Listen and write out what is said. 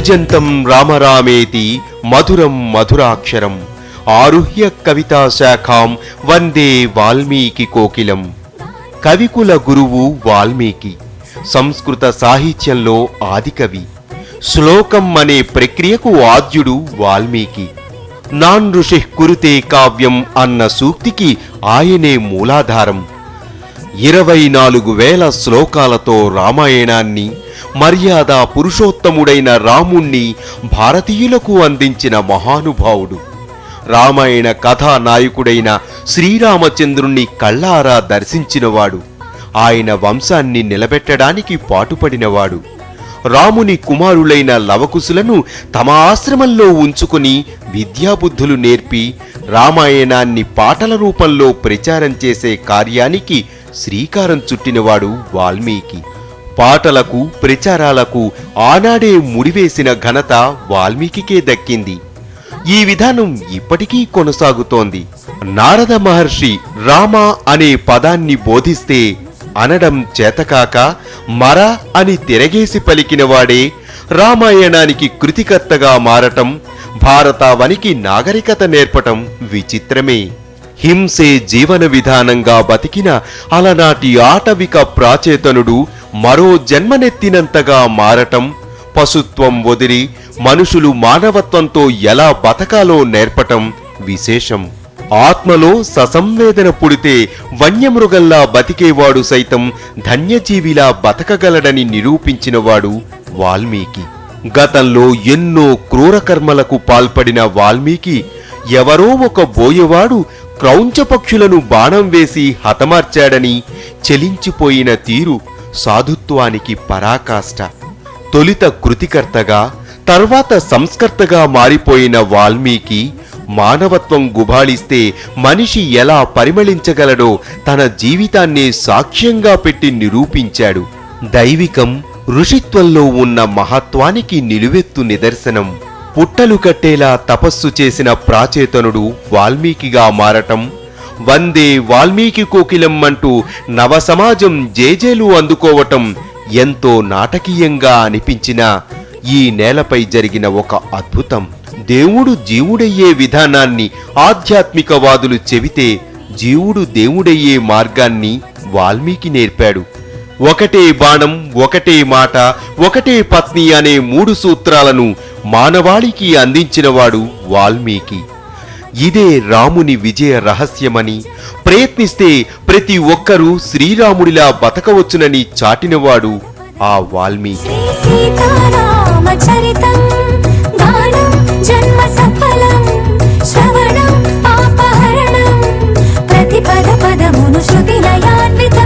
కూజంతం రామరామేతి మధురం మధురాక్షరం ఆరుహ్య కవితా శాఖాం వందే వాల్మీకి కోకిలం. కవికుల గురువు వాల్మీకి, సంస్కృత సాహిత్యంలో ఆదికవి. శ్లోకం అనే ప్రక్రియకు ఆద్యుడు వాల్మీకి. నాన్ ఋషి కురుతే కావ్యం అన్న సూక్తికి ఆయనే మూలాధారం. 24,000 శ్లోకాలతో రామాయణాన్ని, మర్యాద పురుషోత్తముడైన రాముణ్ణి భారతీయులకు అందించిన మహానుభావుడు. రామాయణ కథానాయకుడైన శ్రీరామచంద్రుణ్ణి కళ్ళారా దర్శించినవాడు. ఆయన వంశాన్ని నిలబెట్టడానికి పాటుపడినవాడు. రాముని కుమారులైన లవకుశులను తమ ఆశ్రమంలో ఉంచుకుని విద్యాబుద్ధులు నేర్పి రామాయణాన్ని పాటల రూపంలో ప్రచారం చేసే కార్యానికి శ్రీకారం చుట్టినవాడు వాల్మీకి. పాటలకు ప్రచారాలకు ఆనాడే ముడివేసిన ఘనత వాల్మీకికే దక్కింది. ఈ విధానం ఇప్పటికీ కొనసాగుతోంది. నారద మహర్షి రామ అనే పదాన్ని బోధిస్తే అనడం చేతకాక మర అని తిరగేసి పలికినవాడే రామాయణానికి కృతికర్తగా మారటం, భారతావనికి నాగరికత నేర్పటం విచిత్రమే. హింసే జీవన విధానంగా బతికిన అలనాటి ఆటవిక ప్రాచేతనుడు మరో జన్మనెత్తినంతగా మారటం, పశుత్వం వదిలి మనుషులు మానవత్వంతో ఎలా బతకాలో నేర్పటం విశేషం. ఆత్మలో ససంవేదన పుడితే వన్యమృగంలా బతికేవాడు సైతం ధన్యజీవిలా బతకగలడని నిరూపించినవాడు వాల్మీకి. గతంలో ఎన్నో క్రూరకర్మలకు పాల్పడిన వాల్మీకి ఎవరో ఒక బోయవాడు క్రౌంచపక్షులను బాణం వేసి హతమార్చాడని చెలించిపోయిన తీరు సాధుత్వానికి పరాకాష్ట. తొలిత కృతికర్తగా, తర్వాత సంస్కర్తగా మారిపోయిన వాల్మీకి మానవత్వం గుబాళిస్తే మనిషి ఎలా పరిమళించగలడో తన జీవితాన్నే సాక్ష్యంగా పెట్టి నిరూపించాడు. దైవికం, ఋషిత్వంలో ఉన్న మహత్వానికి నిలువెత్తు నిదర్శనం. పుట్టలు కట్టేలా తపస్సు చేసిన ప్రాచేతనుడు వాల్మీకిగా మారటం, వందే వాల్మీకి కోకిలం అంటూ నవసమాజం జేజేలు అందుకోవటం ఎంతో నాటకీయంగా అనిపించినా ఈ నేలపై జరిగిన ఒక అద్భుతం. దేవుడు జీవుడయ్యే విధానాన్ని ఆధ్యాత్మికవాదులు చెబితే జీవుడు దేవుడయ్యే మార్గాన్ని వాల్మీకి నేర్పాడు. ఒకటే బాణం, ఒకటే మాట, ఒకటే పత్ని అనే 3 సూత్రాలను మానవాళికి అందించినవాడు వాల్మీకి. ఇదే రాముని విజయ రహస్యమని, ప్రయత్నిస్తే ప్రతి ఒక్కరూ శ్రీరాముడిలా బతకవచ్చునని చాటినవాడు ఆ వాల్మీకి. జన్మ సఫలం శ్రవణం పాపహరణం ప్రతి పద పదమును శృతి లయాన్వితం.